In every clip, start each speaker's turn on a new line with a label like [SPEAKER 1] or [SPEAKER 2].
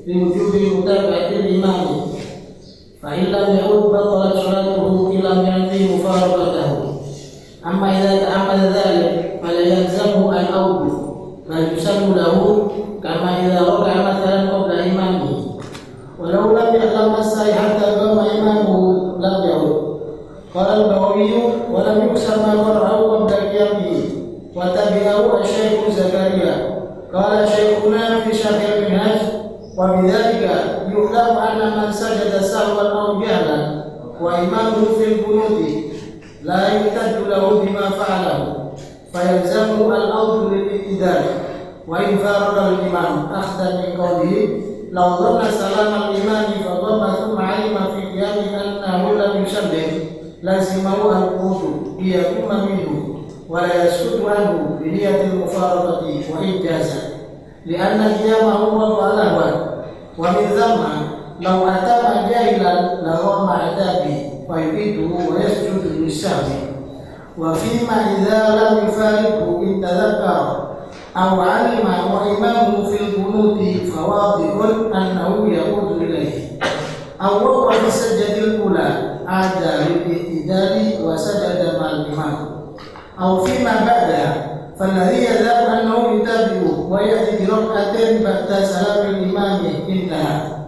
[SPEAKER 1] بوجوب متابعة الإمام، فإن لم يعد بطلت صلاته إن لم ينوي مفارقته. أما إذا تعمد ذلك فلا يلزمه الأوض، بل يسن له كما إذا ركع مثلا قبل إمامه، ولو لم يعلم السعي حتى قام إمامه لم يعد. قال البغوي: ولم يكسر ما قرأه قبل قيامه، وتبعه الشيخ زكريا. قال شيخنا في شرح المنهج: وبذلك يعلم أن من سجد سهوا أو جهلا وإمامه في القنوت لا يحتج له بما فعله، فيلزمه الأرض للاعتدال وإن فارق الإمام، أخذا من قوله: لو ظن سلام الإمام فضم ثم علم في قيامه أنه لم يسلم لزمه القنوت ليقوم منه ولا يسكت عنه بنية المفارقة وإن جاز، لأن قيامه وضع لهوا. ومن ثم لو أتم جاهلا لغم عذابه فيعيده ويسجد للسهو. وفيما إذا لم يفارقه إن تذكر أو علم وإمامه في القنوت فواضح أنه يعود إليه، أو وقع في السجدة الأولى عاد للاعتدال وسجد مع الإمام، أو فيما بعدها فالذي يذهب أنه يتابعه ويأتي بركعتين بعد سلام الإمام انتهى.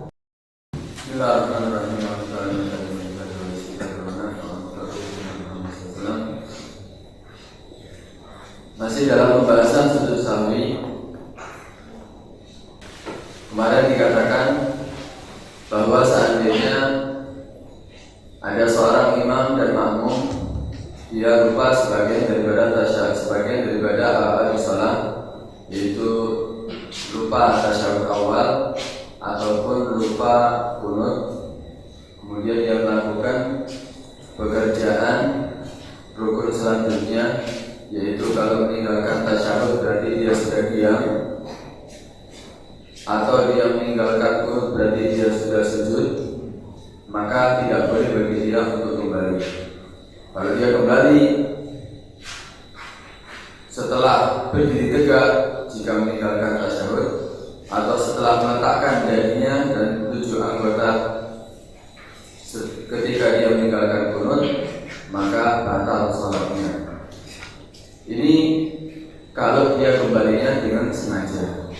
[SPEAKER 2] Masih dalam pembahasan sujud sahwi, kemarin dikatakan bahwa seandainya ada seorang imam dan makmum, dia lupa sebagian daripada apa di salat, yaitu lupa tasyahud awal ataupun lupa qunut, kemudian dia melakukan pekerjaan rukun selanjutnya, yaitu kalau meninggalkan tasyahud berarti dia sudah diam, atau dia meninggalkan qunut berarti dia sudah sujud, maka tidak boleh bagi dia untuk kembali. Kalau dia kembali setelah berdiri tegak jika meninggalkan tasyahud, atau setelah meletakkan dahinya dan 7 anggota ketika dia meninggalkan qunut, maka batal salatnya. Ini kalau dia kembalinya dengan sengaja.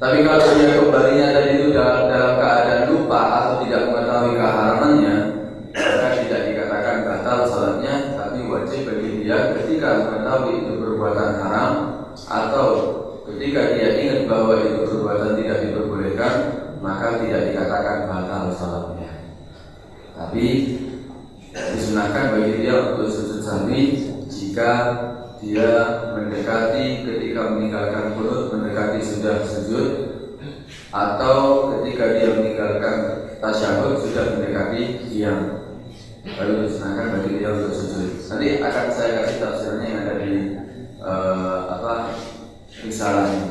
[SPEAKER 2] Tapi kalau dia kembalinya tadi itu dalam keadaan lupa atau tidak mengetahui keharamannya, maka tidak dikatakan batal salatnya, tapi wajib bagi dia ketika mengetahui itu perbuatan haram atau ketika dia ingat bahwa itu perbuatan tidak diperbolehkan, maka tidak dikatakan batal salatnya. Tapi disunahkan bagi dia untuk sujud sahwi jika dia mendekati ketika meninggalkan qunut, mendekati sudah sujud, atau ketika dia meninggalkan tasyahud sudah mendekati diam, lalu disunahkan bagi dia untuk sujud. Nanti akan saya kasih tafsirnya yang ada di risalahnya.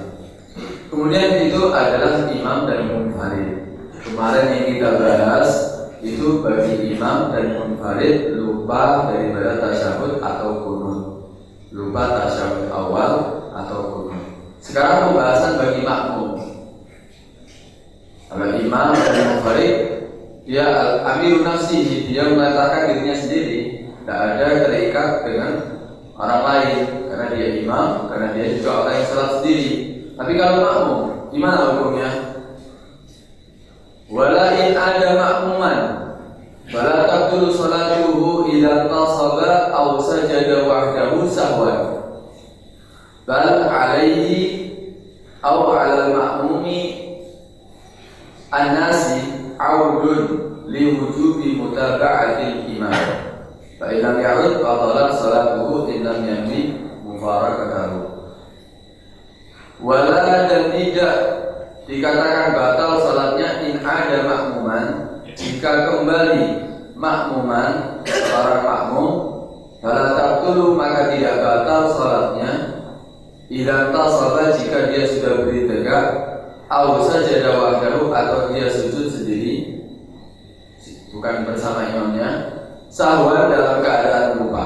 [SPEAKER 2] Kemudian itu adalah imam dan munfarid. Kemarin yang kita bahas itu bagi imam dan munfarid lupa daripada tasyahud atau qunut, lupa tasyahud awal atau qunut. Sekarang pembahasan bagi makmum. Kalau imam dan munfarid, dia amirun nafsihi, dia mengatakan dirinya sendiri, tidak ada terikat dengan orang lain, karena dia imam, karena dia juga orang yang salat sendiri. Tapi kalau makmum, gimana hukumnya? Wala in ada makmuman fala tabdulu salatuhu idza tasaba aw sajada wahdahu sahwan, bal alaihi aw ala al-ma'mumi an-nasi audun li wujubi mutaba'atil imam. Fa in lam ya'ud batalat salatuhu in lam yanwi mufarakatahu. Wala, dan tidak dikatakan batal salatnya in ada makmuman, jika kembali makmuman seorang makmum, fala tabtulu, maka tidak batal salatnya idza tasaba, jika dia sudah berdiri tegak, aw sajada wahdahu, atau dia sujud sendiri bukan bersama imamnya, sahwan, dalam keadaan lupa.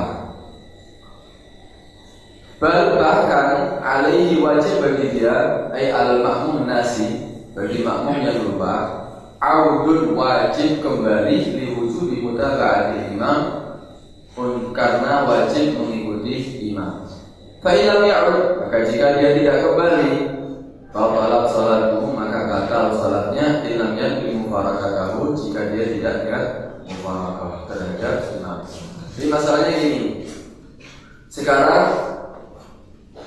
[SPEAKER 2] Bahkan alaihi, wajib bagi dia, ay al-makmum nasi, bagi makmum yang lupa, audun wajib kembali liwujubi mutaba'atil imam, karena wajib mengikuti imam. Fa illam ya'ud, maka jika dia tidak kembali, batalat salatuhu, maka batal salatnya. Illam yanwi mufarakatahu, jika dia tidak niat mufarakah terhadap imam. Jadi masalahnya gini. Sekarang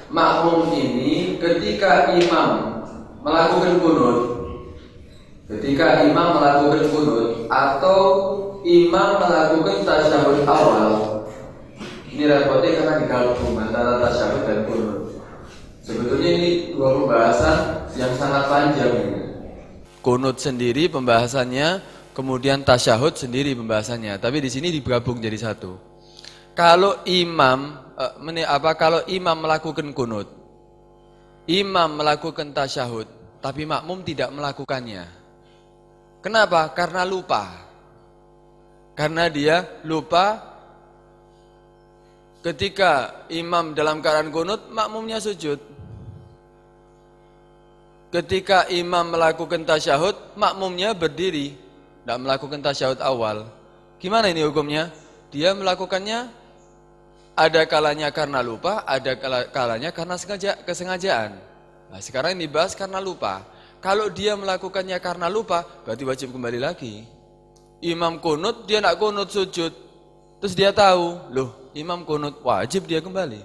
[SPEAKER 2] makmum ini ketika imam melakukan kunut, atau imam melakukan tasyahud awal, ini repotnya karena digabung antara tasyahud dan kunut. Sebetulnya ini dua pembahasan yang sangat panjang ini. Kunut sendiri pembahasannya, kemudian tasyahud sendiri pembahasannya. Tapi di sini digabung jadi satu. Kalau imam melakukan kunut, imam melakukan tasyahud, tapi makmum tidak melakukannya. Kenapa? Karena lupa. Karena dia lupa ketika imam dalam keadaan kunut, makmumnya sujud. Ketika imam melakukan tasyahud, makmumnya berdiri, tidak melakukan tasyahud awal. Gimana ini hukumnya? Dia melakukannya ada kalanya karena lupa, ada kalanya karena kesengajaan. Nah, sekarang ini dibahas karena lupa. Kalau dia melakukannya karena lupa, berarti wajib kembali lagi. Imam kunut, dia nak kunut sujud. Terus dia tahu, loh imam kunut, wajib dia kembali.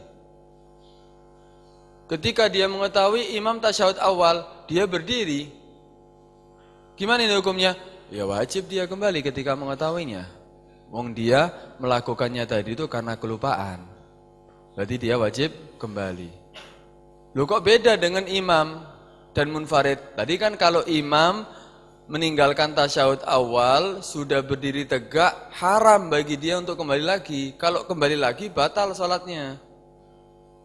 [SPEAKER 2] Ketika dia mengetahui imam tasyahud awal, dia berdiri. Gimana ini hukumnya? Ya wajib dia kembali ketika mengetahuinya. Wong dia melakukannya tadi itu karena kelupaan. Berarti dia wajib kembali. Loh kok beda dengan imam dan munfarid? Tadi kan kalau imam meninggalkan tasyahud awal, sudah berdiri tegak, haram bagi dia untuk kembali lagi. Kalau kembali lagi batal salatnya.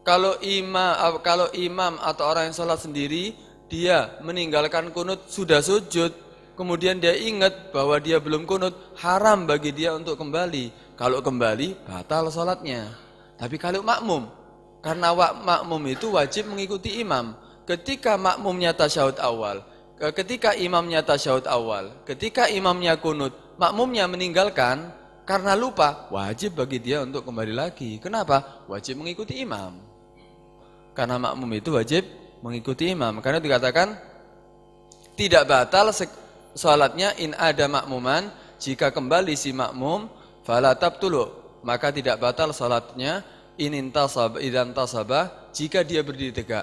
[SPEAKER 2] Kalau imam atau orang yang salat sendiri, dia meninggalkan kunut sudah sujud, kemudian dia ingat bahwa dia belum kunut, haram bagi dia untuk kembali. Kalau kembali, batal salatnya. Tapi kalau makmum, karena makmum itu wajib mengikuti imam. Ketika makmumnya tasyahud awal, ketika imamnya tasyahud awal, ketika imamnya kunut, makmumnya meninggalkan karena lupa, wajib bagi dia untuk kembali lagi. Kenapa? Wajib mengikuti imam. Karena makmum itu wajib mengikuti imam. Karena dikatakan tidak batal salatnya in ada makmuman, jika kembali si makmum fala tabtulu, maka tidak batal salatnya idan tasabah, jika dia berdiri tegak.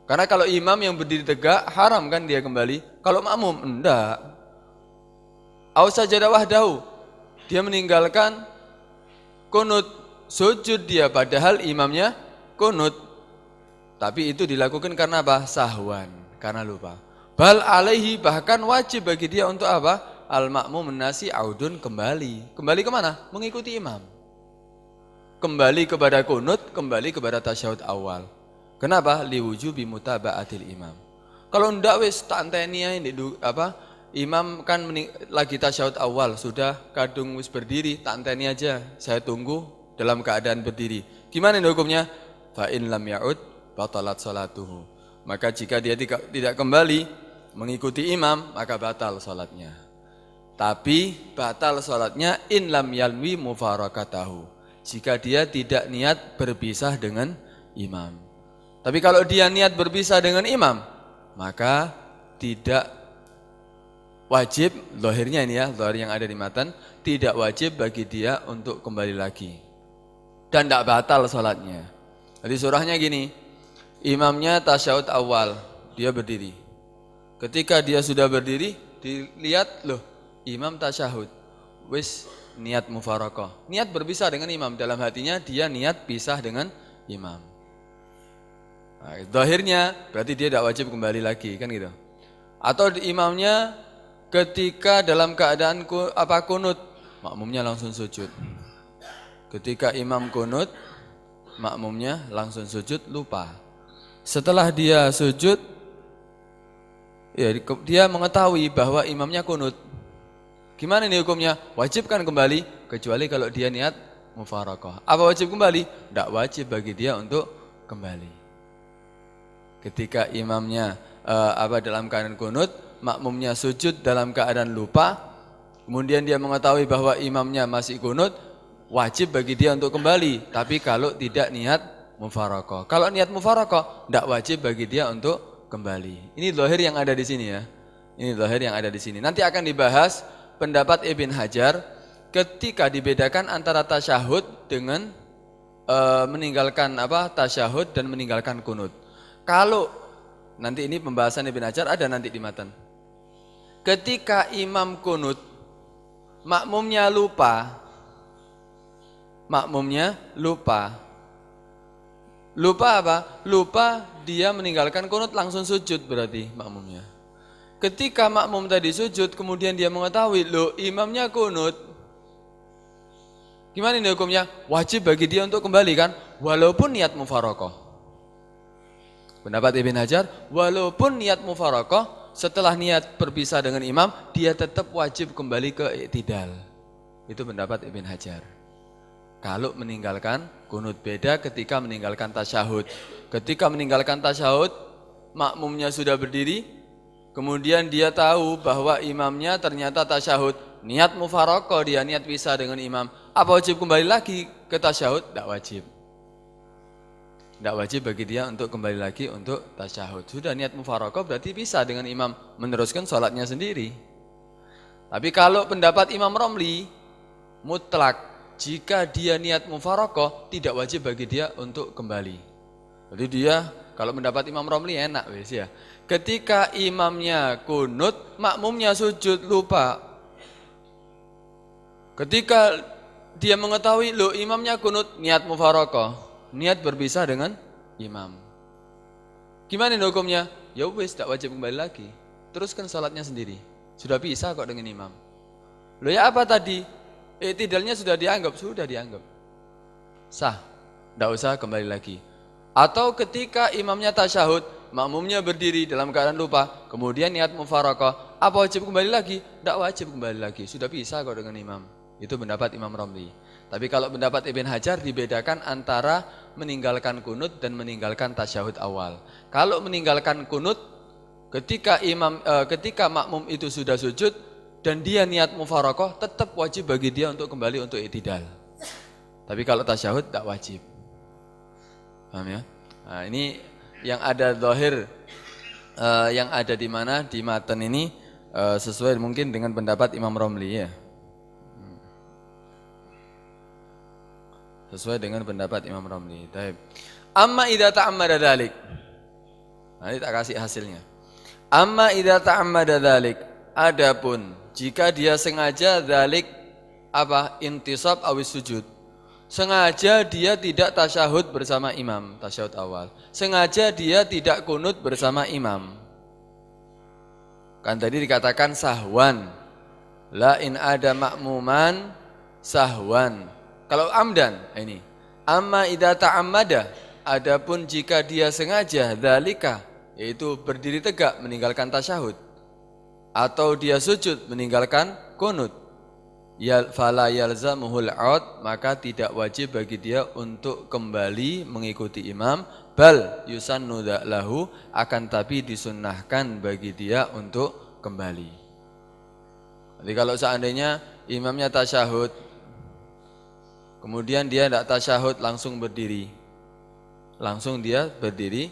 [SPEAKER 2] Karena kalau imam yang berdiri tegak haram kan dia kembali. Kalau makmum enggak. Au sajada wahdahu, dia meninggalkan kunut, sujud dia padahal imamnya kunut. Tapi itu dilakukan karena apa? Sahwan, karena lupa. Bal alaihi, bahkan wajib bagi dia untuk apa? Al-makmum nasi audun, kembali. Kembali kemana? Mengikuti imam. Kembali kepada kunut, kembali kepada tasyahud awal. Kenapa? Liwujubi mutaba'atil imam. Kalau ndak wis tak anteni ini imam kan lagi tasyahud awal, sudah kadung wis berdiri, tak anteni aja. Saya tunggu dalam keadaan berdiri. Gimana ini hukumnya? Fa in lam ya'ud batalat salatuhu. Maka jika dia tidak kembali mengikuti imam, maka batal salatnya. Tapi batal salatnya in lam yalwi mufarakatahu, jika dia tidak niat berpisah dengan imam. Tapi kalau dia niat berpisah dengan imam, maka tidak wajib, zahirnya ini ya, zahir yang ada di matan, tidak wajib bagi dia untuk kembali lagi. Dan tidak batal salatnya. Jadi surahnya gini, imamnya tasyahud awal, dia berdiri. Ketika dia sudah berdiri, dilihat loh, imam tasyahud, wis niat mufarakah, niat berpisah dengan imam, dalam hatinya dia niat pisah dengan imam. Nah, zahirnya berarti dia tidak wajib kembali lagi, kan gitu. Atau imamnya ketika dalam keadaan kunut, makmumnya langsung sujud. Ketika imam kunut, makmumnya langsung sujud, lupa. Setelah dia sujud, ya, dia mengetahui bahwa imamnya kunut. Gimana ini hukumnya? Wajib kan kembali, kecuali kalau dia niat mufarakah. Apa wajib kembali? Tidak wajib bagi dia untuk kembali. Ketika imamnya dalam keadaan kunut, makmumnya sujud dalam keadaan lupa, kemudian dia mengetahui bahwa imamnya masih kunut, wajib bagi dia untuk kembali. Tapi kalau tidak niat mufaraqah. Kalau niat mufaraqah, tidak wajib bagi dia untuk kembali. Ini zahir yang ada di sini ya. Ini zahir yang ada di sini. Nanti akan dibahas pendapat Ibn Hajar ketika dibedakan antara tasyahud dengan meninggalkan tasyahud dan meninggalkan kunut. Kalau nanti ini pembahasan Ibn Hajar ada nanti di matan. Ketika imam kunut, makmumnya lupa. Lupa apa? Lupa dia meninggalkan kunut langsung sujud berarti makmumnya. Ketika makmum tadi sujud, kemudian dia mengetahui, loh imamnya kunut. Gimana ini hukumnya? Wajib bagi dia untuk kembali kan? Walaupun niat mufaraqah. Pendapat Ibn Hajar, walaupun niat mufaraqah, setelah niat berpisah dengan imam, dia tetap wajib kembali ke i'tidal. Itu pendapat Ibn Hajar. Kalau meninggalkan kunut, beda ketika meninggalkan tasyahud. Ketika meninggalkan tasyahud, makmumnya sudah berdiri, kemudian dia tahu bahwa imamnya ternyata tasyahud, niat mufaraqah, dia niat pisah dengan imam. Apa wajib kembali lagi ke tasyahud? Tidak wajib. Tidak wajib bagi dia untuk kembali lagi untuk tasyahud. Sudah niat mufaraqah berarti pisah dengan imam, meneruskan sholatnya sendiri. Tapi kalau pendapat Imam Romli, mutlak, jika dia niat mufaraqah, tidak wajib bagi dia untuk kembali. Jadi dia, kalau mendapat Imam Romli enak wes ya. Ketika imamnya kunut, makmumnya sujud lupa. Ketika dia mengetahui, loh imamnya kunut, niat mufaraqah, niat berpisah dengan imam. Gimana ini hukumnya? Ya wes, tidak wajib kembali lagi. Teruskan salatnya sendiri. Sudah pisah kok dengan imam. Loh ya apa tadi? I'tidalnya sudah dianggap, sah. Tidak usah kembali lagi. Atau ketika imamnya tasyahud, makmumnya berdiri dalam keadaan lupa, kemudian niat mufaraqah, apa wajib kembali lagi? Tidak wajib kembali lagi, sudah pisah kok dengan imam. Itu pendapat Imam Romli. Tapi kalau pendapat Ibn Hajar dibedakan antara meninggalkan kunut dan meninggalkan tasyahud awal. Kalau meninggalkan kunut, ketika makmum itu sudah sujud dan dia niat mufaraqah, tetap wajib bagi dia untuk kembali untuk i'tidal. Tapi kalau tasyahud tidak wajib. Paham ya? Nah, ini yang ada zahir, yang ada di mana di matan ini sesuai mungkin dengan pendapat Imam Romli ya. Sesuai dengan pendapat Imam Romli. Baik. Amma idza ta'ammada dzalik. Nanti tak kasih hasilnya. Amma idza ta'ammada dzalik. Adapun jika dia sengaja dzalik intisab awis sujud. Sengaja dia tidak tasyahud bersama imam, tasyahud awal. Sengaja dia tidak kunut bersama imam. Kan tadi dikatakan sahwan. La in ada makmuman sahwan. Kalau amdan ini. Amma idza ta'ammada, adapun jika dia sengaja dzalika, yaitu berdiri tegak meninggalkan tasyahud atau dia sujud meninggalkan kunut, fala yalzamuhul 'aud, maka tidak wajib bagi dia untuk kembali mengikuti imam, bal yusannu lahu, akan tapi disunnahkan bagi dia untuk kembali. Jadi kalau seandainya imamnya tasyahud, kemudian dia tidak tasyahud langsung berdiri, langsung dia berdiri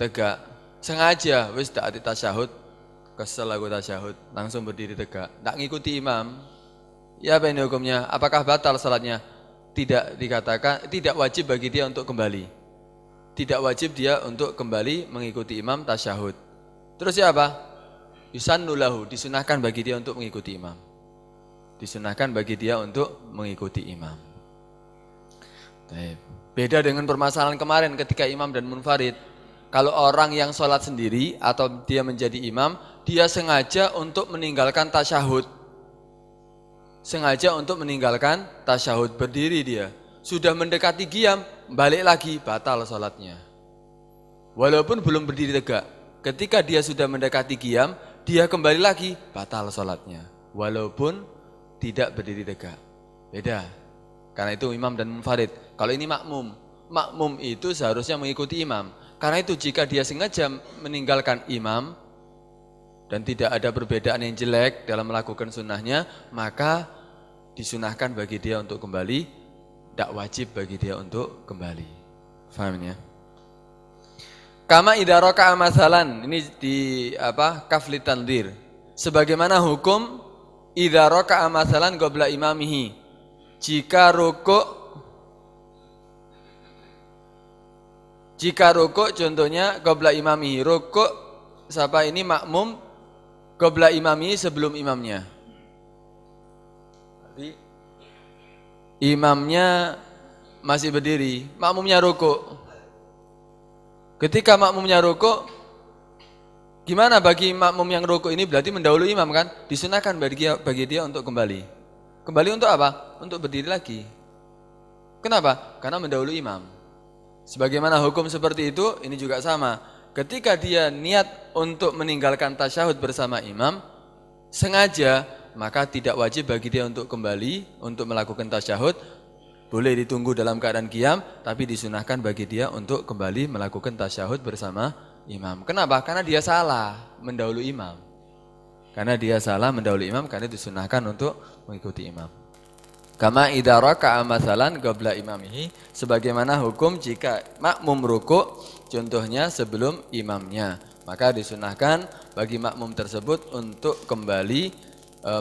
[SPEAKER 2] tegak, sengaja wis tidak tasyahud, kesel aku tasyahud, langsung berdiri tegak, tidak ngikuti imam. Ya apa ini hukumnya? Apakah batal salatnya? Tidak dikatakan, tidak wajib bagi dia untuk kembali. Tidak wajib dia untuk kembali mengikuti imam tasyahud. Terus ya apa? Yusannu lahu, disunahkan bagi dia untuk mengikuti imam. Disunahkan bagi dia untuk mengikuti imam. Beda dengan permasalahan kemarin ketika imam dan munfarid. Kalau orang yang sholat sendiri atau dia menjadi imam, dia sengaja untuk meninggalkan tasyahud. Sengaja untuk meninggalkan tasyahud, berdiri dia. Sudah mendekati qiyam, balik lagi, batal sholatnya. Walaupun belum berdiri tegak. Ketika dia sudah mendekati qiyam, dia kembali lagi, batal sholatnya. Walaupun tidak berdiri tegak. Beda. Karena itu imam dan munfarid. Kalau ini makmum. Makmum itu seharusnya mengikuti imam.
[SPEAKER 3] Karena itu jika dia sengaja meninggalkan imam dan tidak ada perbedaan yang jelek dalam melakukan sunnahnya, maka disunahkan bagi dia untuk kembali, tidak wajib bagi dia untuk kembali. Faham ya? Kama idza raka'a masalan, ini di kafli tandir. Sebagaimana hukum idza raka'a masalan qabla imamihi. Jika rukuk contohnya qabla imamihi, rukuk siapa ini makmum qabla imamihi sebelum imamnya. Tapi imamnya masih berdiri, makmumnya rukuk. Ketika makmumnya rukuk, gimana bagi makmum yang rukuk ini? Berarti mendahului imam kan? Disunahkan bagi dia untuk kembali. Kembali untuk apa? Untuk berdiri lagi. Kenapa? Karena mendahului imam. Sebagaimana hukum seperti itu, ini juga sama. Ketika dia niat untuk meninggalkan tasyahud bersama imam, sengaja, maka tidak wajib bagi dia untuk kembali, untuk melakukan tasyahud. Boleh ditunggu dalam keadaan qiyam, tapi disunahkan bagi dia untuk kembali melakukan tasyahud bersama imam. Kenapa? Karena dia salah mendahului imam. Karena disunahkan untuk mengikuti imam. Kama idza raka'a masalan qabla imamihi, sebagaimana hukum jika makmum rukuk contohnya sebelum imamnya, maka disunahkan bagi makmum tersebut untuk kembali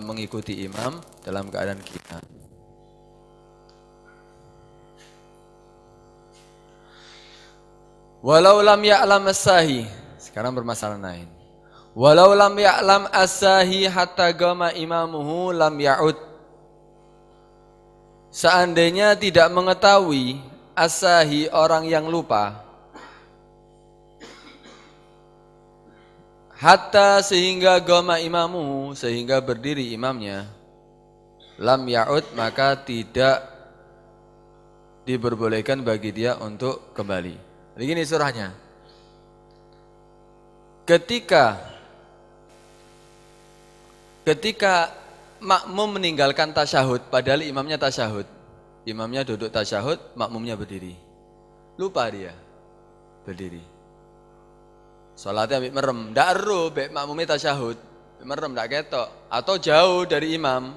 [SPEAKER 3] mengikuti imam dalam keadaan qiyam. Walau lam ya'lam as-sahi, sekarang permasalahan lain. Walau lam ya'lam as-sahi hatta qama imamuhu lam ya'ud. Seandainya tidak mengetahui as-sahi orang yang lupa, hatta sehingga qama imamuhu, sehingga berdiri imamnya, lam ya'ud, maka tidak diperbolehkan bagi dia untuk kembali. Begini surahnya. Ketika makmum meninggalkan tasyahud, padahal imamnya tasyahud, imamnya duduk tasyahud, makmumnya berdiri, lupa dia berdiri, salatnya ambil merem, ndak ero bek makmumnya tasyahud, merem ndak ketok, atau jauh dari imam,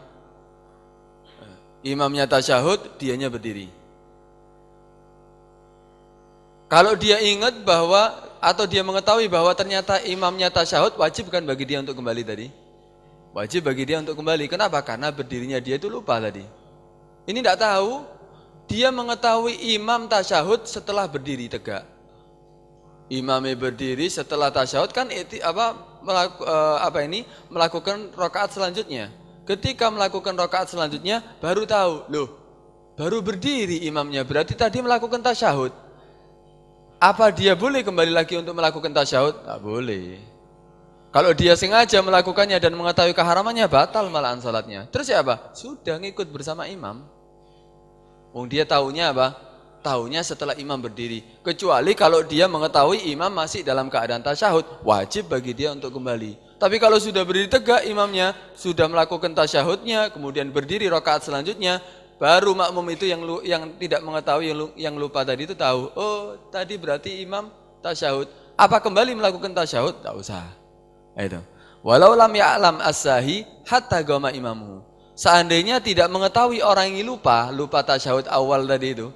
[SPEAKER 3] imamnya tasyahud, dianya berdiri. Kalau dia ingat bahwa atau dia mengetahui bahwa ternyata imamnya tasyahud, wajib kan bagi dia untuk kembali tadi? Wajib bagi dia untuk kembali. Kenapa? Karena berdirinya dia itu lupa tadi. Ini tidak tahu, dia mengetahui imam tasyahud setelah berdiri tegak. Imamnya berdiri setelah tasyahud kan melakukan rakaat selanjutnya. Ketika melakukan rakaat selanjutnya baru tahu, loh, baru berdiri imamnya, berarti tadi melakukan tasyahud. Apa dia boleh kembali lagi untuk melakukan tasyahud? Tak boleh. Kalau dia sengaja melakukannya dan mengetahui keharamannya, batal malahan salatnya. Terus ya apa? Sudah ngikut bersama imam. Dia tahunya apa? Tahunya setelah imam berdiri. Kecuali kalau dia mengetahui imam masih dalam keadaan tasyahud, wajib bagi dia untuk kembali. Tapi kalau sudah berdiri tegak imamnya, sudah melakukan tasyahudnya, kemudian berdiri rakaat selanjutnya, baru makmum itu yang tidak mengetahui, yang lupa tadi itu tahu, oh tadi berarti imam tasyahud. Apa kembali melakukan tasyahud? Tak usah. Itu. Walau lam ya'lam as-sahi hatta qama imamuhu. Seandainya tidak mengetahui orang yang lupa tasyahud awal tadi itu.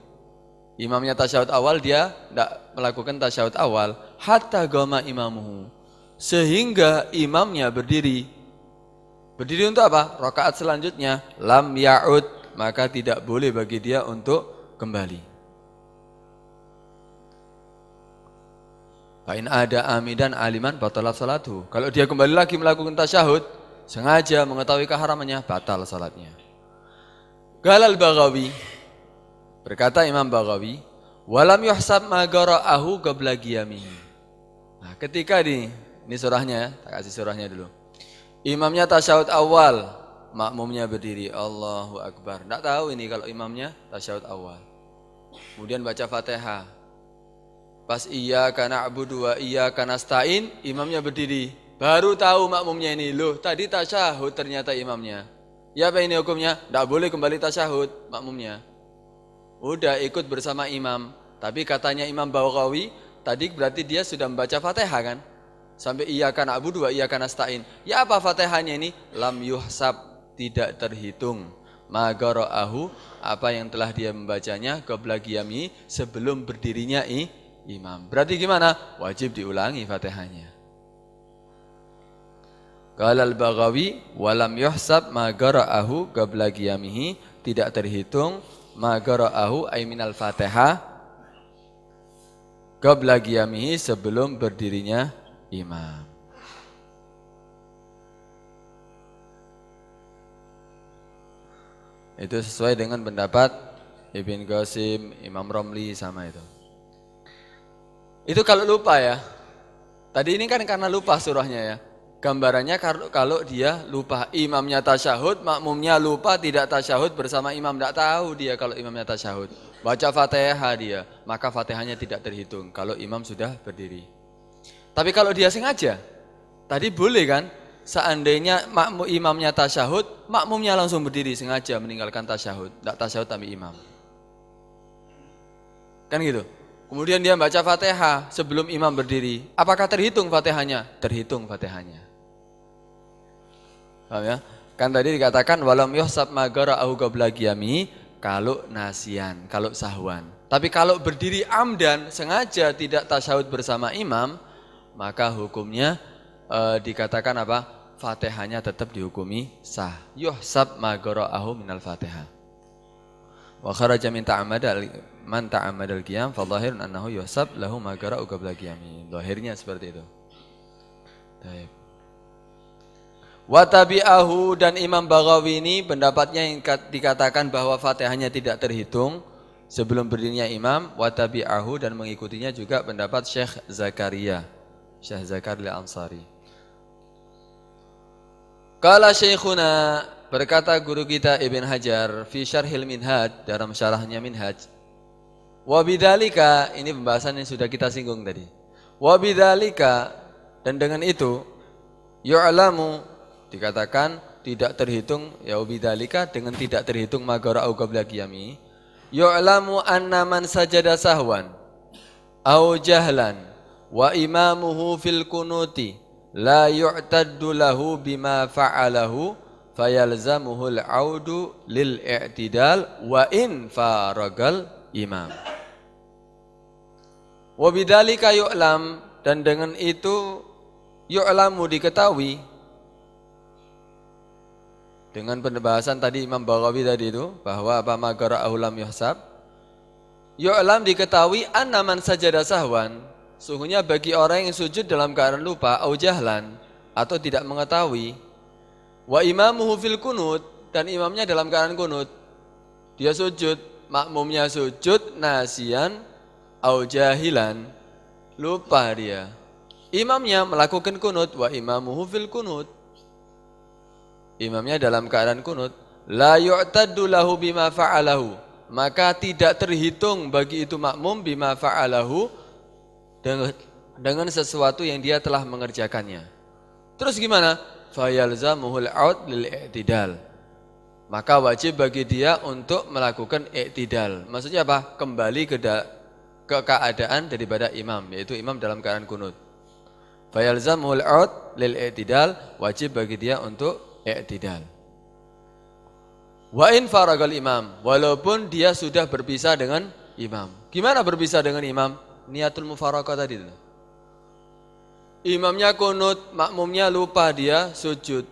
[SPEAKER 3] Imamnya tasyahud awal, dia tidak melakukan tasyahud awal, hatta qama imamuhu. Sehingga imamnya berdiri. Berdiri untuk apa? Rakaat selanjutnya, lam ya'ud, maka tidak boleh bagi dia untuk kembali. Fa'in ada amidan aliman batalat salatu. Kalau dia kembali lagi melakukan tasyahud, sengaja mengetahui keharamannya, batal salatnya. Galal Baghawi, berkata Imam Baghawi, walam yuhsab ma qara'ahu qabla qiyamihi. Nah, ketika ini surahnya, tak kasih surahnya dulu. Imamnya tasyahud awal, makmumnya berdiri, Allahu Akbar. Tidak tahu ini kalau imamnya tasyahud awal. Kemudian baca Fatihah. Pas iyyaka na'budu wa iyyaka nasta'in, imamnya berdiri. Baru tahu makmumnya ini, loh tadi tasyahud ternyata imamnya. Ya apa ini hukumnya? Tidak boleh kembali tasyahud makmumnya. Udah ikut bersama imam. Tapi katanya Imam Baghawi, tadi berarti dia sudah membaca Fatihah kan? Sampai iyyaka na'budu wa iyyaka nasta'in. Ya apa Fatihahnya ini? Lam yuhsab, tidak terhitung. Ma qara'ahu, apa yang telah dia membacanya qabla qiyami, sebelum berdirinya imam. Berarti gimana? Wajib diulangi Fatihahnya. Qala al-Baghawi wa lam yuhsab ma qara'ahu qabla qiyamihi, tidak terhitung ma qara'ahu ay minal Fatihah qabla qiyamihi, sebelum berdirinya imam. Itu sesuai dengan pendapat Ibn Qasim, Imam Romli sama itu. Itu kalau lupa ya. Tadi ini kan karena lupa surahnya ya. Gambarannya kalau dia lupa, imamnya tasyahud, makmumnya lupa tidak tasyahud bersama imam, tidak tahu dia kalau imamnya tasyahud. Baca Fatihah dia, maka Fatihahnya tidak terhitung kalau imam sudah berdiri. Tapi kalau dia sengaja, tadi boleh kan? Seandainya imamnya tasyahud, makmumnya langsung berdiri sengaja meninggalkan tasyahud, tidak tasyahud tapi imam. Kan gitu. Kemudian dia baca Fatihah sebelum imam berdiri. Apakah terhitung Fatihahnya? Terhitung Fatihahnya. Paham ya? Kan tadi dikatakan walam yuhsab ma qara'ahu qabla qiyami, kalau nasian, kalau sahwan. Tapi kalau berdiri amdan, sengaja tidak tasyahud bersama imam, maka hukumnya dikatakan apa? Fatihahnya tetap dihukumi sah. Yuhsab ma qara'ahu minal Fatihah. Wa kharaja min man ta'ammadal qiyam fa dhahirun annahu yuhsab lahu ma qara'u qabla qiyami. Zahirnya seperti itu. Baik. Wa tabi'ahu, dan Imam Baghawi ini pendapatnya yang dikatakan bahwa Fatihahnya tidak terhitung sebelum berdirinya imam. Wa tabi'ahu, dan mengikutinya juga pendapat Syekh Zakaria Al-Ansari. Qala Syekhuna, berkata guru kita Ibn Hajar fi Syarhil Minhaj, dalam syarahnya Minhaj. Wa bidzalika, ini pembahasan yang sudah kita singgung tadi. Wa bidzalika, dan dengan itu yu'lamu, dikatakan tidak terhitung, ya bidzalika, dengan tidak terhitung ma qara'u qabla qiyami, yu'lamu anna man sajada sahwan au jahlan wa imamuhu fil kunuti la yu'taddu lahu bima fa'alahu fayalzamuhu al-'audu lil i'tidal wa in faragal imam. Wa bidzalika yu'lam, dan dengan itu yu'lamu, diketahui, dengan pembahasan tadi Imam Baghawi tadi itu, bahwa apa ma qara'ahu lam yuhsab. Yu'lam, diketahui, anna man sajada sahwan, sungguhnya bagi orang yang sujud dalam keadaan lupa, au jahlan, atau tidak mengetahui, wa imamuhu fil kunut, dan imamnya dalam keadaan kunut. Dia sujud, makmumnya sujud, nasian au jahilan, lupa dia. Imamnya melakukan kunut, wa imamuhu fil kunut, imamnya dalam keadaan kunut, la yu'taddu lahu bima fa'alahu, maka tidak terhitung bagi itu makmum bima fa'alahu, dengan sesuatu yang dia telah mengerjakannya. Terus gimana? Fayalzamuhul 'aud lil i'tidal, maka wajib bagi dia untuk melakukan i'tidal. Maksudnya apa? Kembali ke keadaan daripada imam, yaitu imam dalam keadaan kunut. Fayalzamuhul 'aud lil i'tidal, wajib bagi dia untuk i'tidal. Wa in faragal imam, walaupun dia sudah berpisah dengan imam. Gimana berpisah dengan imam? Niatul mufaraqah tadi itu. Imamnya kunut, makmumnya lupa, dia sujud.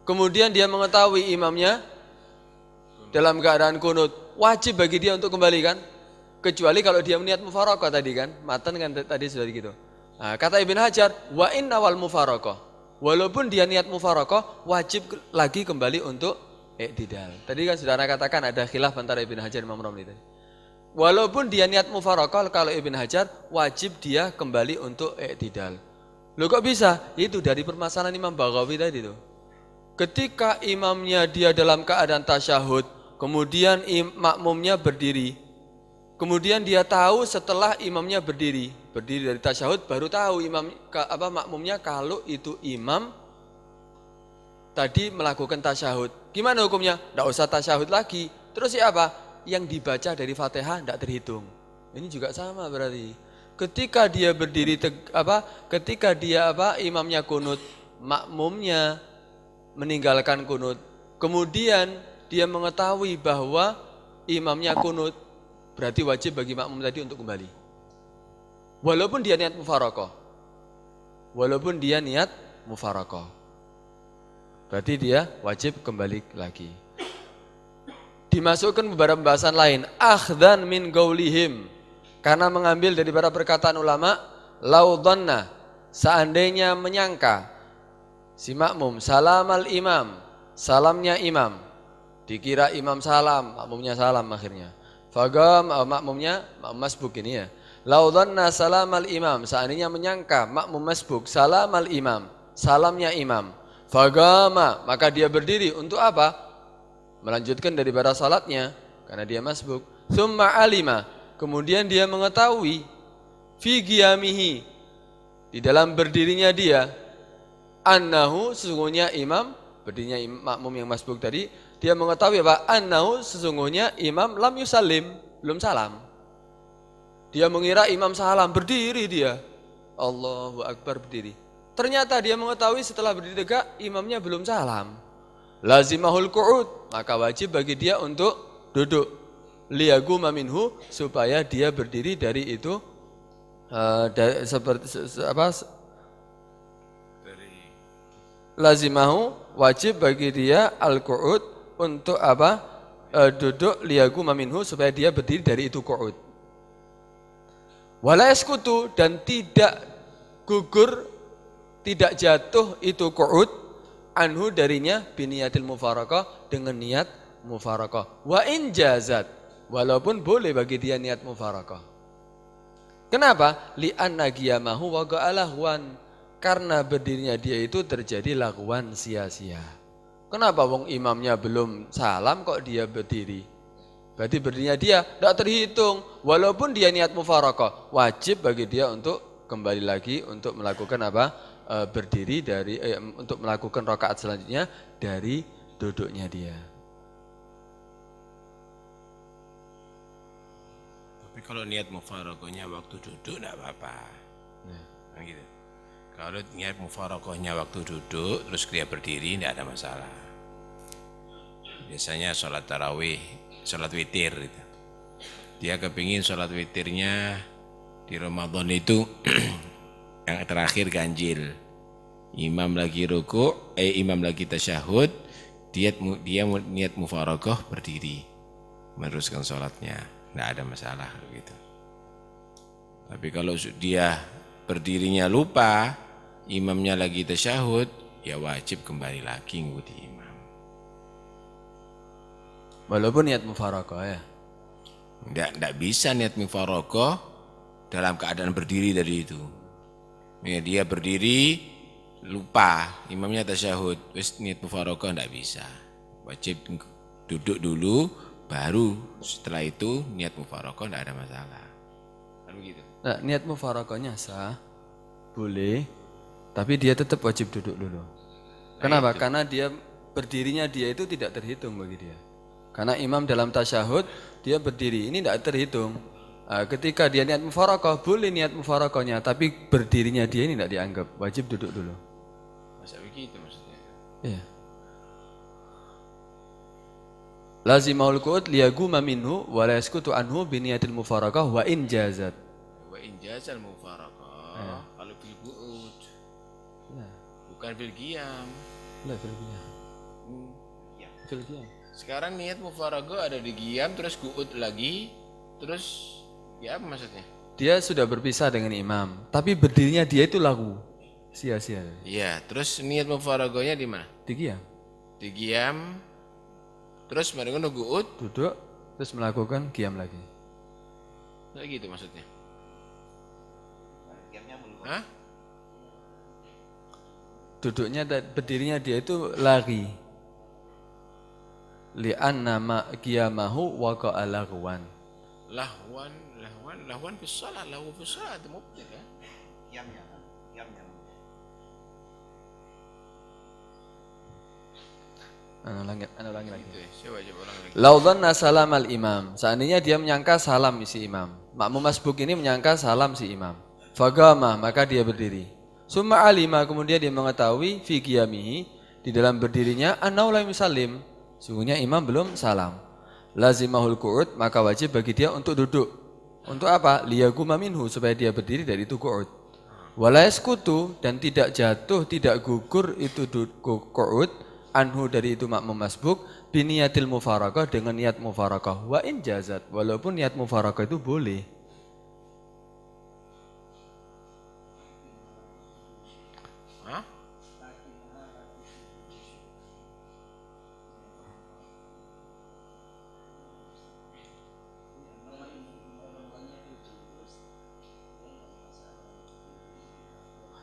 [SPEAKER 3] Kemudian dia mengetahui imamnya dalam keadaan kunut, wajib bagi dia untuk kembali kan? Kecuali kalau dia niat mufaraqah tadi kan? Matan kan tadi sudah gitu. Nah, kata Ibn Hajar, wa inna wal mufaraqah, walaupun dia niat mufaraqah, wajib lagi kembali untuk i'tidal. Tadi kan saudara katakan ada khilaf antara Ibn Hajar dan Imam Romli tadi. Walaupun dia niat mufaraqah, kalau Ibn Hajar wajib dia kembali untuk i'tidal. Loh kok bisa? Itu dari permasalahan Imam Baghawi tadi tuh. Ketika imamnya dia dalam keadaan tasyahud, kemudian makmumnya berdiri. Kemudian dia tahu setelah imamnya berdiri dari tasyahud, baru tahu makmumnya kalau itu imam tadi melakukan tasyahud. Gimana hukumnya? Tidak usah tasyahud lagi. Terus ya apa? Yang dibaca dari Fatihah tidak terhitung. Ini juga sama berarti. ketika dia berdiri ketika dia imamnya kunut, makmumnya meninggalkan kunut, kemudian dia mengetahui bahwa imamnya kunut, berarti wajib bagi makmum tadi untuk kembali. Walaupun dia niat mufaraqah. Berarti dia wajib kembali lagi. Dimasukkan beberapa pembahasan lain, akhdan min gaulihim, karena mengambil dari para perkataan ulama, laudhanna, seandainya menyangka si makmum salamal imam, salamnya imam, dikira imam salam, makmumnya salam akhirnya. Fagam makmum masbuk ini ya. Laudhanna salamal imam, seandainya menyangka makmum masbuk salamal imam, salamnya imam. Fagama, maka dia berdiri untuk apa? Melanjutkan daripada salatnya karena dia masbuk. Tsumma alima, kemudian dia mengetahui fi qiyamihi, di dalam berdirinya dia, annahu, sesungguhnya imam, berdirinya makmum yang masbuk tadi, dia mengetahui apa? Annahu, sesungguhnya imam lam yusallim, belum salam. Dia mengira imam salam, berdiri dia. Allahu Akbar, berdiri. Ternyata dia mengetahui setelah berdiri tegak imamnya belum salam. Lazimahul qu'ud, maka wajib bagi dia untuk duduk. Liyaguma minhu, supaya dia berdiri dari itu lazimahu, wajib bagi dia al-qu'ud, untuk duduk, liyaguma minhu, supaya dia berdiri dari itu qu'ud. Wala yaskutu, dan tidak gugur, tidak jatuh itu qu'ud anhu darinya biniyatil mufaraqah, dengan niat mufaraqah. Wa in jazat, walaupun boleh bagi dia niat mufaraqah. Kenapa? Li'anna qiyamahu waqa'a lahwan, karena berdirinya dia itu terjadi laghwan, sia-sia. Kenapa wong imamnya belum salam kok dia berdiri? Berarti berdirinya dia tidak terhitung, walaupun dia niat mufaraqah. Wajib bagi dia untuk kembali lagi untuk melakukan berdiri dari untuk melakukan rakaat selanjutnya dari duduknya dia.
[SPEAKER 4] Tapi kalau niat mufaraqahnya waktu duduk tidak apa-apa. Nah, gitu. Kalau niat mufaraqahnya waktu duduk terus dia berdiri tidak ada masalah. Biasanya sholat tarawih, sholat witir gitu. Dia kepingin sholat witirnya di Ramadan itu yang terakhir ganjil. Imam lagi ruku', imam lagi tasyahud, dia niat mufaraqah berdiri, meneruskan sholatnya, tidak ada masalah gitu. Tapi kalau dia berdirinya lupa, imamnya lagi tasyahud, ya wajib kembali lagi ngikuti imam.
[SPEAKER 3] Walaupun niat mufaraqah ya.
[SPEAKER 4] Tidak bisa niat mufaraqah dalam keadaan berdiri dari itu. Ya, dia berdiri lupa, imamnya tasyahud, wis niat mufaraqah tidak bisa. Wajib duduk dulu, baru setelah itu niat mufaraqah tidak ada masalah. Kan begitu.
[SPEAKER 3] Nah, niat mufaraqahnya sah, boleh, tapi dia tetap wajib duduk dulu. Kenapa? Karena dia berdirinya dia itu tidak terhitung bagi dia. Karena imam dalam tasyahud dia berdiri, ini tidak terhitung. Ketika dia niat mufaraqah, boleh niat mufaraqahnya, tapi berdirinya dia ini tidak dianggap, wajib duduk dulu.
[SPEAKER 4] Masa begitu maksudnya?
[SPEAKER 3] Iya. Lazimahul qu'ud liyaguma minhu wa la yaskutu anhu biniyatil mufaraqah wa in jazat.
[SPEAKER 4] Wa in jazal mufaraqah kalau fil qu'ud.
[SPEAKER 3] Ya.
[SPEAKER 4] Bukan fil qiyam.
[SPEAKER 3] Lah fil qiyam.
[SPEAKER 4] Ya.
[SPEAKER 3] Fil qiyam.
[SPEAKER 4] Sekarang niat mufaraqah ada di qiyam terus qu'ud lagi, terus ya apa maksudnya?
[SPEAKER 3] Dia sudah berpisah dengan imam, tapi berdirinya dia itu lagu. Sia-sia.
[SPEAKER 4] Iya, terus niat mufaraqahnya di mana?
[SPEAKER 3] Di qiyam.
[SPEAKER 4] Di qiyam. Terus mereka qu'ud,
[SPEAKER 3] Duduk terus melakukan qiyam lagi.
[SPEAKER 4] kayak gitu maksudnya. Hah?
[SPEAKER 3] Duduknya berdirinya dia itu lari. Li'anna ma qiyamahu waqa'a laghwan.
[SPEAKER 4] Lahwan fi shalah, lahu fi shalah itu mubtadi kan?
[SPEAKER 5] Qiyamnya.
[SPEAKER 3] Ulangi lagi.
[SPEAKER 4] Gitu ya. Coba ulang lagi.
[SPEAKER 3] Lau dhanna salamal imam, seandainya dia menyangka salam isi imam. Makmum masbuk ini menyangka salam si imam. Fagama, maka dia berdiri. Summa alima, kemudian dia mengetahui fi qiyamihi, di dalam berdirinya annau lam yusallim, sungguhnya imam belum salam. Lazimahul qu'ud, maka wajib bagi dia untuk duduk. Untuk apa? Liyaguma minhu, supaya dia berdiri dari itu qu'ud. Wala yaskutu, dan tidak jatuh, tidak gugur itu qu'ud anhu dari itu makmum masbuk biniyatil mufarakah, dengan niat mufarakah. Wa in jazat, walaupun niat mufarakah itu boleh.
[SPEAKER 4] Hah?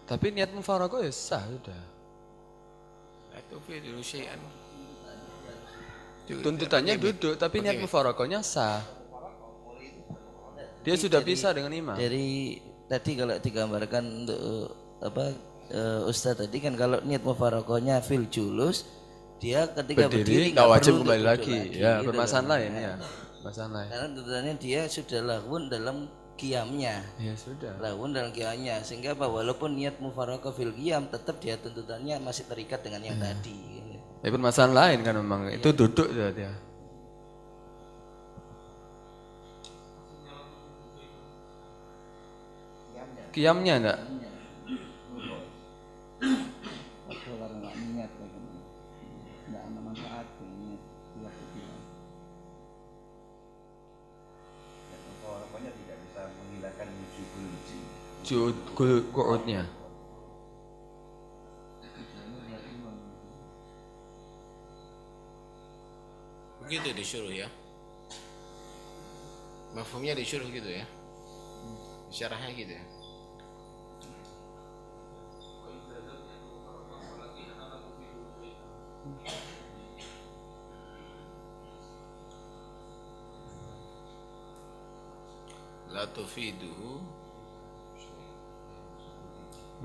[SPEAKER 3] Tapi niat mufarakah ya sah sudah.
[SPEAKER 4] Itu dulu syai'an.
[SPEAKER 3] Tuntutannya duduk, tapi niat mufarakahnya sah. Dia sudah pisah dengan imam.
[SPEAKER 5] Dari tadi kalau digambarkan untuk Ustadz tadi kan kalau niat mufarokohnya fil julus, dia ketika berdiri
[SPEAKER 3] nggak wajib
[SPEAKER 5] perlu
[SPEAKER 3] kembali
[SPEAKER 5] untuk
[SPEAKER 3] lagi.
[SPEAKER 5] duduk
[SPEAKER 3] Ya,
[SPEAKER 5] gitu
[SPEAKER 3] permasalahan
[SPEAKER 5] loh.
[SPEAKER 3] lain ya. Permasalahan lain.
[SPEAKER 5] Karena tuntutannya dia sudah lahun dalam qiyamnya.
[SPEAKER 3] Ya sudah.
[SPEAKER 5] Lahun dalam qiyamnya, sehingga apa, walaupun niat mufarokoh fil qiyam, tetap dia tuntutannya masih terikat dengan yang tadi gitu.
[SPEAKER 3] Ya permasalahan lain kan memang. Itu duduk dia. Qiyamnya enggak? Qu'udnya.
[SPEAKER 4] Begitu disuruh ya. Mafhumnya disuruh gitu ya. Syarahnya gitu ya. La tufiduhu,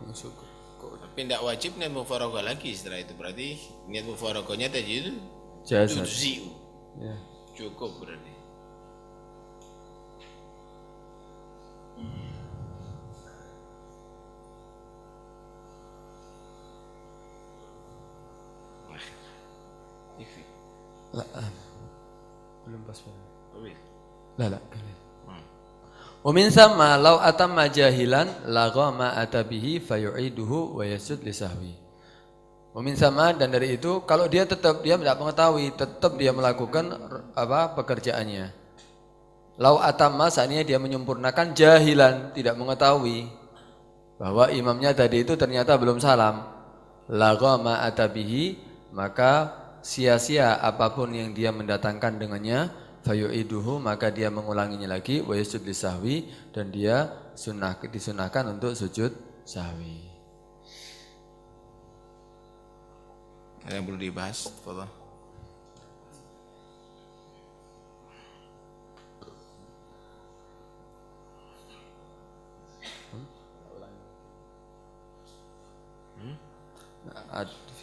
[SPEAKER 3] Masuk.
[SPEAKER 4] tapi tidak wajib niat mufaroqah lagi setelah itu, berarti niat mufaroqahnya tadi itu
[SPEAKER 3] Jazat.
[SPEAKER 4] tujzi'u,
[SPEAKER 3] Ya.
[SPEAKER 4] cukup berarti.
[SPEAKER 3] Belum pas.
[SPEAKER 4] Wih.
[SPEAKER 3] Lah. Wa min thamma law atamma jahilan lagha ma atabihi fayu'iduhu wa yasjud li sahwi. Wa min thamma, dan dari itu kalau dia tidak mengetahui, tetap dia melakukan pekerjaannya. Law atamma, seandainya dia menyempurnakan jahilan, tidak mengetahui bahwa imamnya tadi itu ternyata belum salam, lagha ma atabihi, maka sia-sia apapun yang dia mendatangkan dengannya, fayu'iduhu, maka dia mengulanginya lagi, wa yasjud lisahwi, dan dia disunahkan untuk sujud sahwi.
[SPEAKER 4] Ada yang perlu dibahas? Tafadhal.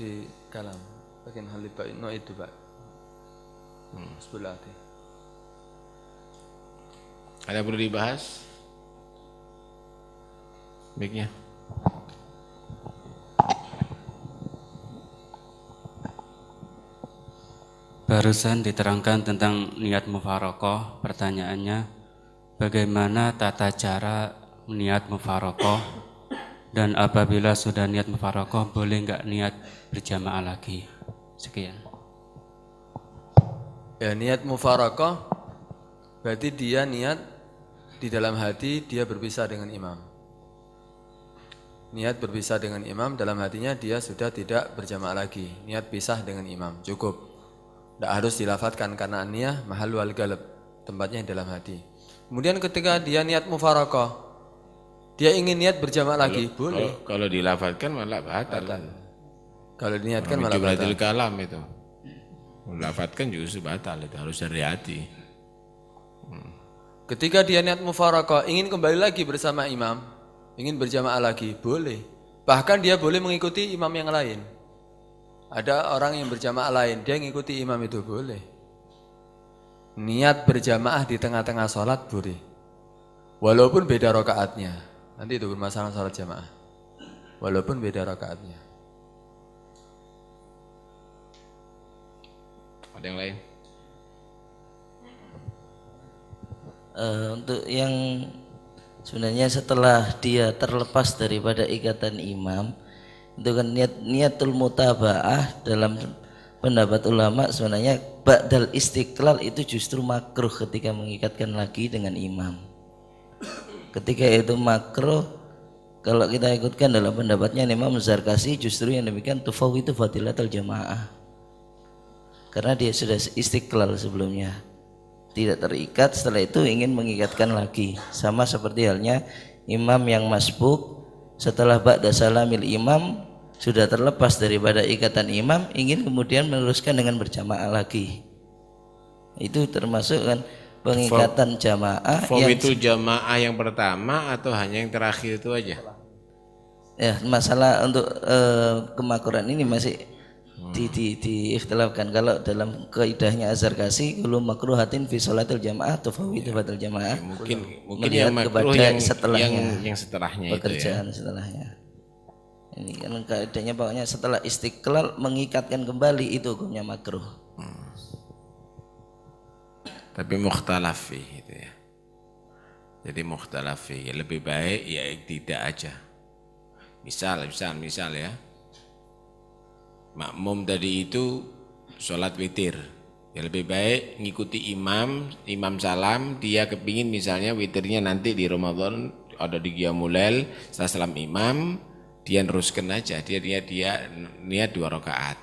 [SPEAKER 3] Fi kalam bagian hal itu Pak. Sebelah hati.
[SPEAKER 4] Ada yang perlu dibahas? Baiknya.
[SPEAKER 6] Barusan diterangkan tentang niat mufarokoh. Pertanyaannya, bagaimana tata cara niat mufarokoh, dan apabila sudah niat mufarokoh boleh nggak niat berjamaah lagi? Sekian.
[SPEAKER 3] Ya, niat mufarakah berarti dia niat di dalam hati dia berpisah dengan imam. Niat berpisah dengan imam, dalam hatinya dia sudah tidak berjamaah lagi. Niat pisah dengan imam, cukup. Tidak harus dilafatkan karena niyah mahal wal galab, tempatnya dalam hati. Kemudian ketika dia niat mufarakah, dia ingin niat berjamaah lagi, boleh.
[SPEAKER 4] Kalau dilafatkan malah batal.
[SPEAKER 3] Kalau diniatkan malah batal.
[SPEAKER 4] Jumlatul kalam itu. Melafatkan justru batal, itu harus dari hati.
[SPEAKER 3] Ketika dia niat mufarakah, ingin kembali lagi bersama imam, ingin berjamaah lagi, boleh. Bahkan dia boleh mengikuti imam yang lain. Ada orang yang berjamaah lain, dia mengikuti imam itu, boleh. Niat berjamaah di tengah-tengah sholat boleh. Walaupun beda rakaatnya. Nanti itu bermasalah salat jamaah. Walaupun beda rakaatnya.
[SPEAKER 4] Ada yang lain?
[SPEAKER 5] Untuk yang sebenarnya setelah dia terlepas daripada ikatan imam, itu kan niatul mutabaah dalam pendapat ulama sebenarnya ba'dal istiqlal itu justru makruh ketika mengikatkan lagi dengan imam. Ketika itu makruh, kalau kita ikutkan dalam pendapatnya Imam Zarkasi, justru yang demikian tufawitu fadilatul jamaah, karena dia sudah istiqlal sebelumnya, tidak terikat, setelah itu ingin mengikatkan lagi. Sama seperti halnya imam yang masbuk, setelah ba'da salamil imam sudah terlepas daripada ikatan imam, ingin kemudian meneruskan dengan berjamaah lagi. Itu termasuk kan pengikatan jamaah yang
[SPEAKER 4] itu jamaah yang pertama atau hanya yang terakhir itu aja?
[SPEAKER 5] ya, masalah untuk kemakruhan ini masih diikhtilafkan. Kalau dalam kaidahnya Azharkasi, kullu makruhatin fi sholatil jamaah tufawitu fadil jamaah.
[SPEAKER 4] Mungkin
[SPEAKER 5] melihat
[SPEAKER 4] yang makruh
[SPEAKER 5] kepada
[SPEAKER 4] yang
[SPEAKER 5] setelahnya,
[SPEAKER 4] yang setelahnya
[SPEAKER 5] pekerjaan
[SPEAKER 4] itu ya.
[SPEAKER 5] setelahnya. Ini kan kaidahnya pokoknya setelah istiqlal mengikatkan kembali itu hukumnya makruh.
[SPEAKER 4] Tapi mukhtalaf fi gitu ya. Jadi mukhtalaf fi, ya lebih baik ya tidak aja. Misal ya. Makmum tadi itu sholat witir, ya lebih baik ngikuti imam salam, dia kepingin misalnya witirnya nanti di Ramadan ada di Qiyamul Lail, setelah salam imam dia teruskan aja, dia niat 2 rakaat,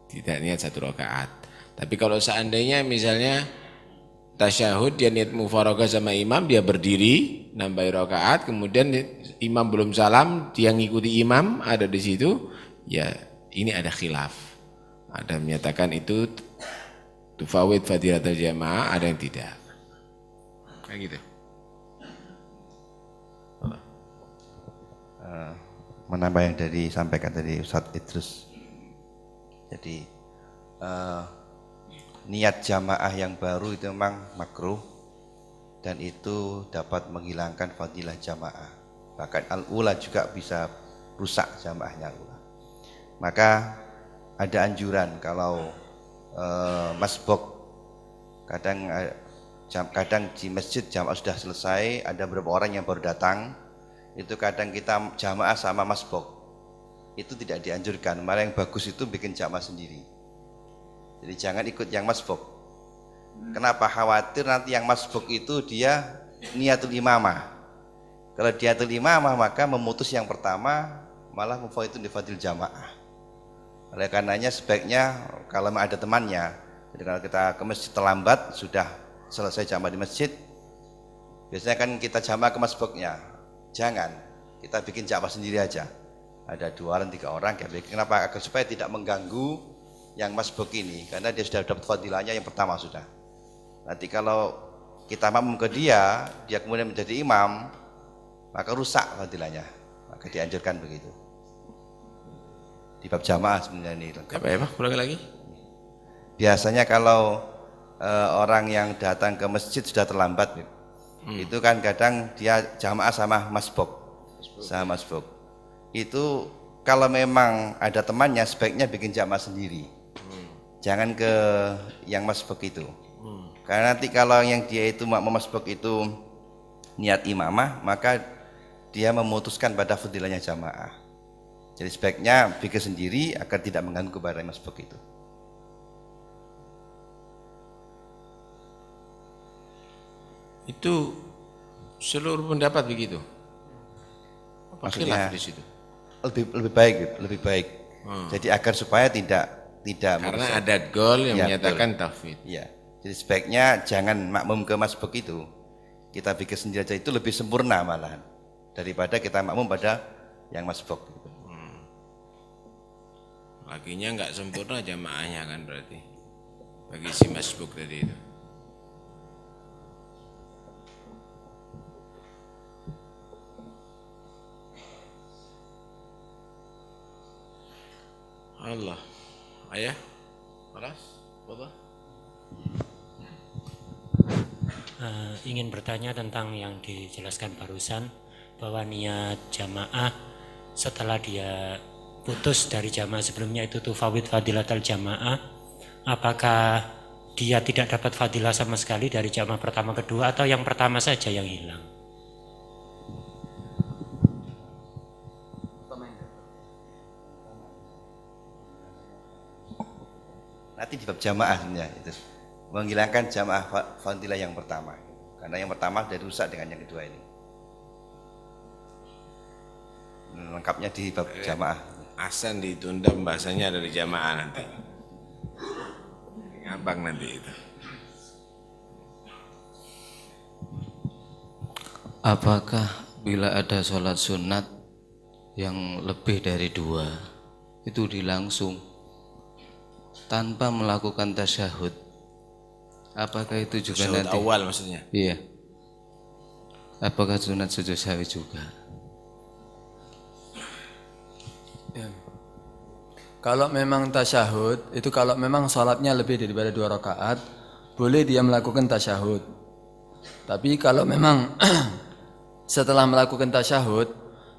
[SPEAKER 4] tidak niat 1 rakaat. Tapi kalau seandainya misalnya tasyahud dia niat mufaraqah sama imam, dia berdiri nambah rakaat, kemudian imam belum salam, dia ngikuti imam ada di situ, ya ini ada khilaf. Ada menyatakan itu tufawid fadilatul jamaah, ada yang tidak. Kayak gitu.
[SPEAKER 7] Menambah yang dari sampaikan tadi Ustadz Idrus. Jadi niat jamaah yang baru itu memang makruh dan itu dapat menghilangkan fadilah jamaah. Bahkan al-ula juga bisa rusak jamaahnya al-ula. Maka ada anjuran kalau masbuk, kadang di masjid jamaah sudah selesai, ada beberapa orang yang baru datang, itu kadang kita jamaah sama masbuk, itu tidak dianjurkan. Malah yang bagus itu bikin jamaah sendiri. Jadi jangan ikut yang masbuk. Kenapa? Khawatir nanti yang masbuk itu dia niatul imamah. Kalau niatul imamah maka memutus yang pertama, malah mufawwidun li fadil jamaah. Oleh karenanya sebaiknya kalau ada temannya, jadi kalau kita ke masjid terlambat, sudah selesai jamaah di masjid, biasanya kan kita jamaah ke masbuknya. Jangan, kita bikin jamaah sendiri aja. Ada 2 orang, 3 orang, kenapa? Agar supaya tidak mengganggu yang masbuk ini, karena dia sudah dapat fadilahnya yang pertama sudah. Nanti kalau kita makmum ke dia kemudian menjadi imam, maka rusak fadilahnya. Maka dianjurkan begitu. Di bab jamaah sebenarnya ini lengkap.
[SPEAKER 4] Apa? Ulangi lagi.
[SPEAKER 7] Biasanya kalau orang yang datang ke masjid sudah terlambat, itu kan kadang dia jamaah sama masbuk. Itu kalau memang ada temannya sebaiknya bikin jamaah sendiri. Jangan ke yang masbuk itu. Karena nanti kalau yang dia itu makmum masbuk itu niat imamah, maka dia memutuskan pada fadilahnya jamaah. Jadi sebaiknya bikin sendiri agar tidak mengganggu kepada masbuk itu.
[SPEAKER 4] Itu seluruh pendapat begitu. Apa
[SPEAKER 7] Maksudnya
[SPEAKER 4] khilaf di situ?
[SPEAKER 7] lebih baik. Jadi agar supaya tidak
[SPEAKER 4] Karena
[SPEAKER 7] merusak.
[SPEAKER 4] ada gol yang
[SPEAKER 7] Ya,
[SPEAKER 4] menyatakan tafwid.
[SPEAKER 7] Ya. Jadi sebaiknya jangan makmum ke masbuk itu. Kita bikin sendiri aja, itu lebih sempurna malahan daripada kita makmum pada yang masbuk.
[SPEAKER 4] Lakinya nggak sempurna jamaahnya kan berarti bagi si masbuk tadi itu. Allah, ayah, kelas, apa?
[SPEAKER 8] ingin bertanya tentang yang dijelaskan barusan bahwa niat jamaah setelah dia putus dari jamaah sebelumnya itu tufawid fadilatal jamaah, apakah dia tidak dapat fadilah sama sekali dari jamaah pertama kedua atau yang pertama saja yang hilang?
[SPEAKER 7] Nanti di bab jamaah sebenarnya itu menghilangkan jamaah fadilah yang pertama, karena yang pertama sudah rusak dengan yang kedua ini. Lengkapnya di bab jamaah.
[SPEAKER 4] Asan ditunda pembahasannya dari jamaah nanti. Gampang nanti itu.
[SPEAKER 5] Apakah bila ada sholat sunat yang lebih dari 2 itu dilangsung tanpa melakukan tasyahud, apakah itu juga
[SPEAKER 4] Tasyahud
[SPEAKER 5] nanti
[SPEAKER 4] awal maksudnya?
[SPEAKER 5] Iya. Apakah sunat sujud sahwi juga?
[SPEAKER 3] Ya. Kalau memang tasyahud, itu kalau memang sholatnya lebih daripada 2 rakaat, boleh dia melakukan tasyahud. Tapi kalau memang setelah melakukan tasyahud,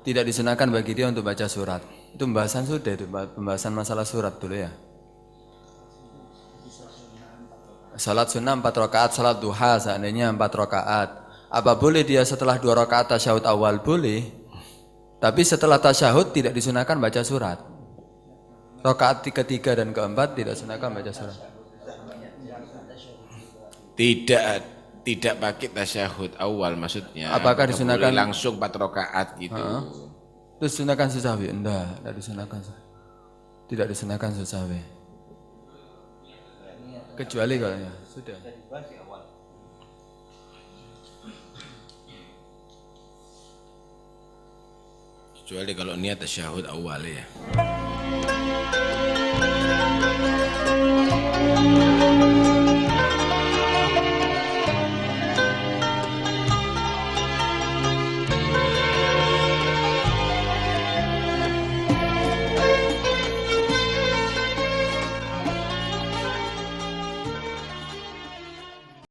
[SPEAKER 3] tidak disunahkan bagi dia untuk baca surat. Itu pembahasan sudah, itu pembahasan masalah surat dulu ya. Salat sunnah 4 rakaat, salat duha seandainya 4 rakaat. Apa boleh dia setelah 2 rakaat tasyahud awal? Boleh. Tapi setelah tasyahud tidak disunahkan baca surat. Rakaat ketiga dan keempat tidak disunahkan baca surat.
[SPEAKER 4] Tidak pakai tasyahud awal maksudnya.
[SPEAKER 3] Apakah disunahkan
[SPEAKER 4] langsung 4 rakaat gitu?
[SPEAKER 3] Terus disunahkan susawi? Tidak disunahkan. Tidak disunahkan susawi. Kecuali kalau ya sudah.
[SPEAKER 4] Kecuali kalau niat tasyahud awal ya.